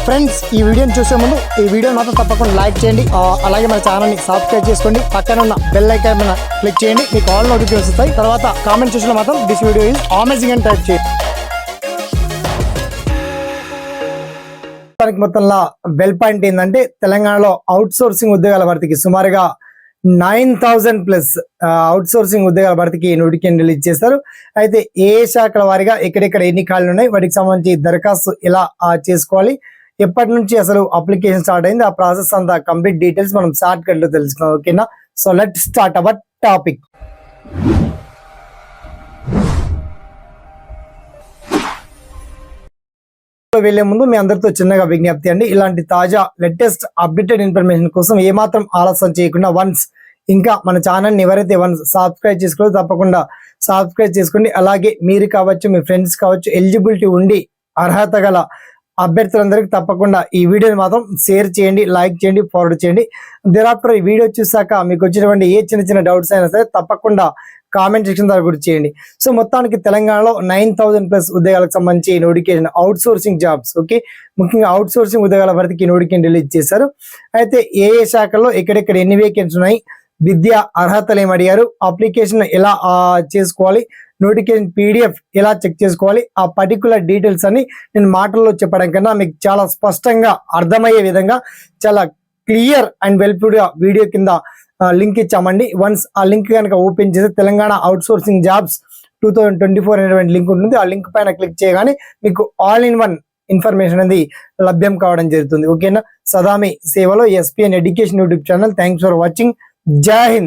Friends, ఈ వీడియోని చూసే ముందు ఈ వీడియో మాత్రం తప్పకుండా లైక్ చేయండి, అలాగే మన ఛానల్ని సబ్స్క్రైబ్ చేసుకోండి, పక్కన ఉన్న బెల్ ఐకాన్ మీద క్లిక్ చేయండి, మీకు ఆల్ నోటిఫికేషన్స్ వస్తాయి. తర్వాత కామెంట్ సెక్షన్లో మాత్రం దిస్ వీడియో ఈజ్ అమేజింగ్ అని టైప్ చేయండి. మొత్తంలో బెల్ పాయింట్ ఏంటంటే తెలంగాణలో అవుట్ సోర్సింగ్ ఉద్యోగాల భర్తీకి సుమారుగా 9,000+ అవుట్ సోర్సింగ్ ఉద్యోగాల భర్తీకి నోటిఫికేషన్ రిలీజ్ చేస్తారు. అయితే ఏ శాఖల వారిగా ఎక్కడెక్కడ ఎన్ని ఖాళీలు ఉన్నాయి, వాటికి సంబంధించి దరఖాస్తు ఎలా చేసుకోవాలి, ఎప్పటి నుంచి అసలు అప్లికేషన్ స్టార్ట్ అయింది, ఆ ప్రాసెస్ అంతా కంప్లీట్ డీటెయిల్స్ మనం షార్ట్ కట్ లో తెలుసుకున్నాం. ఓకేనా? So let start our topic. వెళ్లే ముందు మీ అందరితో చిన్నగా విజ్ఞప్తి అండి, ఇలాంటి తాజా లేటెస్ట్ అప్డేటెడ్ ఇన్ఫర్మేషన్ కోసం ఏమాత్రం ఆలస్యం చేయకుండా ఇంకా మన ఛానల్ని ఎవరైతే సబ్స్క్రైబ్ చేసుకోవాలో తప్పకుండా సబ్స్క్రైబ్ చేసుకోండి. అలాగే మీరు కావచ్చు, మీ ఫ్రెండ్స్ కావచ్చు, ఎలిజిబిలిటీ ఉండి అర్హత గల అభ్యర్థులందరికీ తప్పకుండా ఈ వీడియోని మాత్రం షేర్ చేయండి, లైక్ చేయండి, ఫార్వర్డ్ చేయండి. దేరాఫ్టర్ ఈ వీడియో చూసాక మీకు వచ్చినటువంటి ఏ చిన్న డౌట్స్ అయినా సరే తప్పకుండా కామెంట్ సెక్షన్ ద్వారా గుర్తు చేయండి. సో మొత్తానికి తెలంగాణలో 9,000+ ఉద్యోగాలకు సంబంధించి notification out sourcing jobs, okay, ముఖ్యంగా అవుట్ సోర్సింగ్ ఉద్యోగాల భర్తీకి నోటిఫికేషన్ రిలీజ్ చేశారు. అయితే ఏ శాఖల్లో ఎక్కడెక్కడ ఎన్ని వేకెన్సీ ఉన్నాయి, విద్యా అర్హతలు ఏమి అడిగారు, అప్లికేషన్ ఎలా చేసుకోవాలి, నోటిఫికేషన్ PDF ఎలా చెక్ చేసుకోవాలి, ఆ పర్టికులర్ డీటెయిల్స్ అని నేను మాటల్లో చెప్పడం కన్నా మీకు చాలా స్పష్టంగా అర్థమయ్యే విధంగా చాలా క్లియర్ అండ్ వెల్ఫుల్గా వీడియో కింద లింక్ ఇచ్చామండి. వన్స్ ఆ లింక్ కనుక ఓపెన్ చేసి తెలంగాణ అవుట్ సోర్సింగ్ జాబ్స్ 2024 అనేటువంటి లింక్ ఉంటుంది. ఆ లింక్ పైన క్లిక్ చేయగానే మీకు ఆల్ ఇన్ వన్ ఇన్ఫర్మేషన్ అనేది లభ్యం కావడం జరుగుతుంది. ఓకేనా? సదా మీ సేవలో SPN education YouTube channel. Thanks for watching. జై హింద్.